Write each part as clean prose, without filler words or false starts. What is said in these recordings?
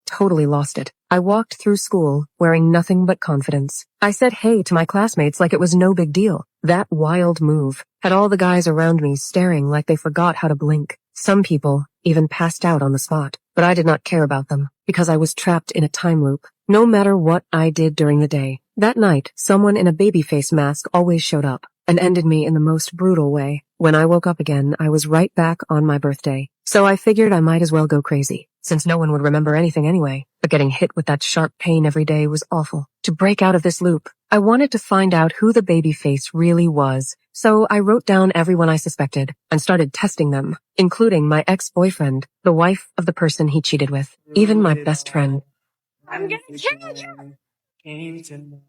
totally lost it. I walked through school wearing nothing but confidence. I said hey to my classmates like it was no big deal. That wild move had all the guys around me staring like they forgot how to blink. Some people even passed out on the spot, but I did not care about them because I was trapped in a time loop. No matter what I did during the day, that night someone in a baby face mask always showed up and ended me in the most brutal way. When I woke up again, I was right back on my birthday. So I figured I might as well go crazy, since no one would remember anything anyway. But getting hit with that sharp pain every day was awful. To break out of this loop, I wanted to find out who the baby face really was. So I wrote down everyone I suspected and started testing them, including my ex-boyfriend, the wife of the person he cheated with, even my best friend. I'm gonna kill you!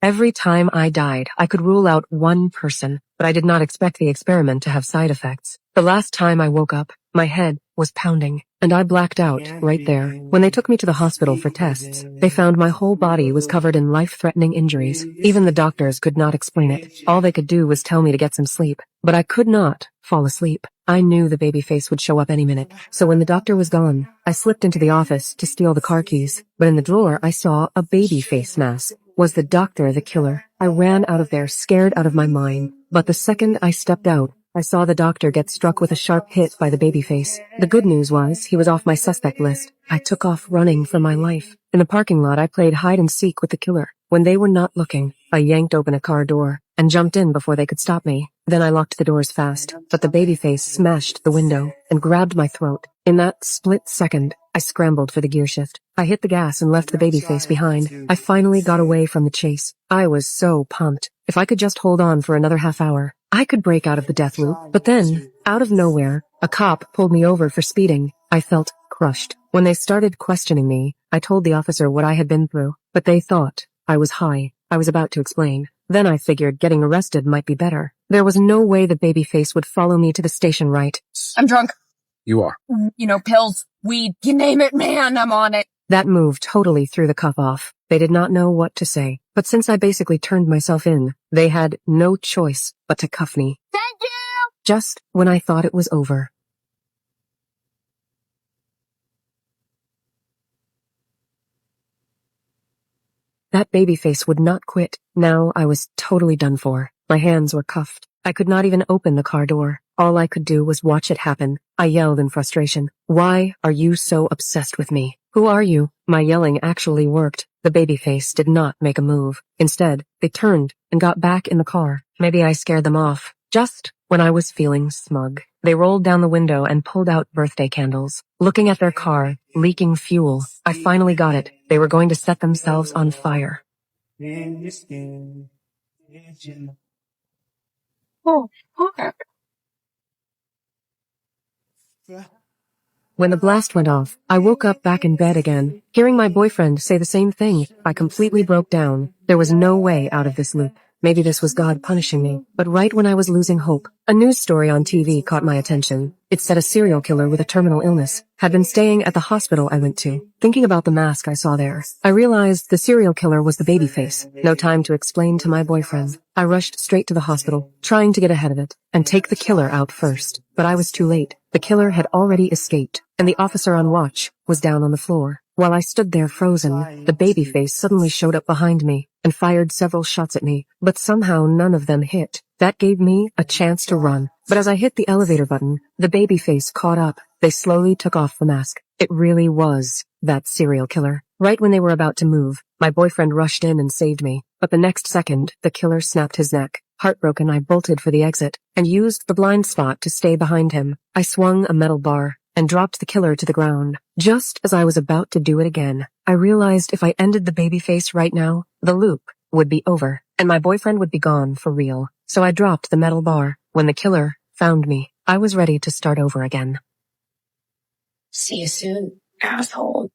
Every time I died, I could rule out one person, but I did not expect the experiment to have side effects. The last time I woke up, my head was pounding, and I blacked out right there. When they took me to the hospital for tests, they found my whole body was covered in life-threatening injuries. Even the doctors could not explain it. All they could do was tell me to get some sleep, but I could not fall asleep. I knew the baby face would show up any minute, so when the doctor was gone, I slipped into the office to steal the car keys, but in the drawer I saw a baby face mask. Was the doctor the killer? I ran out of there scared out of my mind, but the second I stepped out, I saw the doctor get struck with a sharp hit by the babyface. The good news was he was off my suspect list. I took off running for my life. In the parking lot, I played hide and seek with the killer. When they were not looking, I yanked open a car door and jumped in before they could stop me. Then I locked the doors fast, but the babyface smashed the window and grabbed my throat. In that split second, I scrambled for the gear shift. I hit the gas and left the babyface behind. I finally got away from the chase. I was so pumped. If I could just hold on for another half hour, I could break out of the death loop. But then, out of nowhere, a cop pulled me over for speeding. I felt crushed. When they started questioning me, I told the officer what I had been through, but they thought I was high. I was about to explain. Then I figured getting arrested might be better. There was no way the babyface would follow me to the station, right? I'm drunk. You are. You know, pills, weed, you name it, man, I'm on it. That move totally threw the cuff off. They did not know what to say. But since I basically turned myself in, they had no choice but to cuff me. Thank you! Just when I thought it was over. That babyface would not quit. Now I was totally done for. My hands were cuffed. I could not even open the car door. All I could do was watch it happen. I yelled in frustration. Why are you so obsessed with me? Who are you? My yelling actually worked. The babyface did not make a move. Instead, they turned and got back in the car. Maybe I scared them off. Just when I was feeling smug, they rolled down the window and pulled out birthday candles. Looking at their car, leaking fuel, I finally got it. They were going to set themselves on fire. Oh, okay. When the blast went off, I woke up back in bed again. Hearing my boyfriend say the same thing, I completely broke down. There was no way out of this loop. Maybe this was God punishing me. But right when I was losing hope, a news story on TV caught my attention. It said a serial killer with a terminal illness had been staying at the hospital I went to. Thinking about the mask I saw there, I realized the serial killer was the babyface. No time to explain to my boyfriend. I rushed straight to the hospital, trying to get ahead of it and take the killer out first. But I was too late. The killer had already escaped, and the officer on watch was down on the floor. While I stood there frozen, the babyface suddenly showed up behind me and fired several shots at me, but somehow none of them hit. That gave me a chance to run. But as I hit the elevator button, the babyface caught up. They slowly took off the mask. It really was that serial killer. Right when they were about to move, my boyfriend rushed in and saved me. But the next second, the killer snapped his neck. Heartbroken, I bolted for the exit and used the blind spot to stay behind him. I swung a metal bar and dropped the killer to the ground. Just as I was about to do it again, I realized if I ended the babyface right now, the loop would be over, and my boyfriend would be gone for real. So I dropped the metal bar. When the killer found me, I was ready to start over again. See you soon, asshole.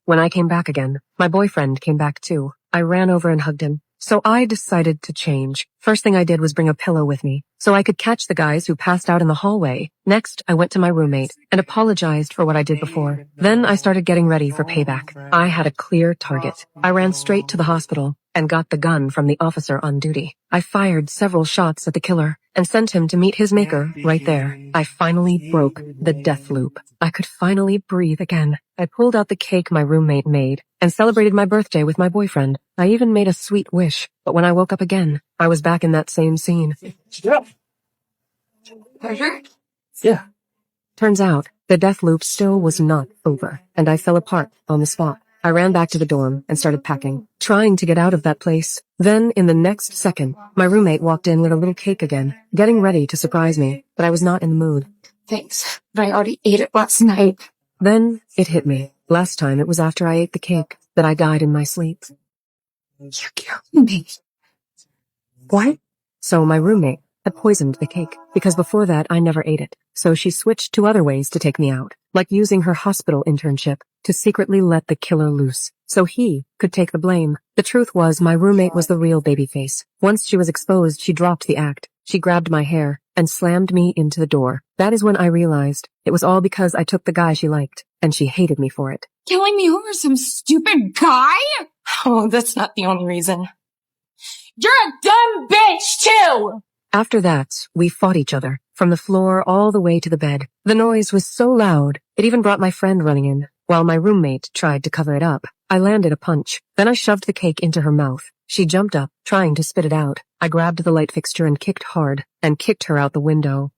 When I came back again, my boyfriend came back too. I ran over and hugged him. So I decided to change. First thing I did was bring a pillow with me, so I could catch the guys who passed out in the hallway. Next, I went to my roommate and apologized for what I did before. Then I started getting ready for payback. I had a clear target. I ran straight to the hospital and got the gun from the officer on duty. I fired several shots at the killer, and sent him to meet his maker right there. I finally broke the death loop. I could finally breathe again. I pulled out the cake my roommate made and celebrated my birthday with my boyfriend. I even made a sweet wish, but when I woke up again, I was back in that same scene. Yeah. Yeah. Turns out, the death loop still was not over, and I fell apart on the spot. I ran back to the dorm and started packing, trying to get out of that place. Then, in the next second, my roommate walked in with a little cake again, getting ready to surprise me, but I was not in the mood. Thanks, but I already ate it last night. Then, it hit me. Last time it was after I ate the cake that I died in my sleep. You killed me. What? So my roommate had poisoned the cake, because before that I never ate it. So she switched to other ways to take me out, like using her hospital internship to secretly let the killer loose, so he could take the blame. The truth was my roommate was the real babyface. Once she was exposed, she dropped the act. She grabbed my hair and slammed me into the door. That is when I realized it was all because I took the guy she liked, and she hated me for it. Killing me over some stupid guy? Oh, that's not the only reason. You're a dumb bitch, too! After that, we fought each other, from the floor all the way to the bed. The noise was so loud, it even brought my friend running in. While my roommate tried to cover it up, I landed a punch. Then I shoved the cake into her mouth. She jumped up, trying to spit it out. I grabbed the light fixture and kicked hard, and kicked her out the window.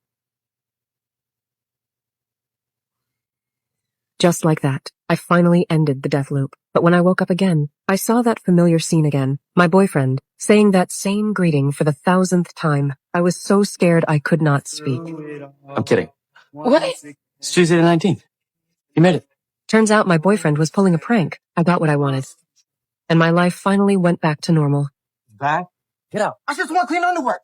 Just like that, I finally ended the death loop. But when I woke up again, I saw that familiar scene again. My boyfriend, saying that same greeting for the 1,000th time. I was so scared I could not speak. I'm kidding. What? It's Tuesday the 19th. You made it. Turns out my boyfriend was pulling a prank. I got what I wanted. And my life finally went back to normal. Back? Get out. I just want clean underwear.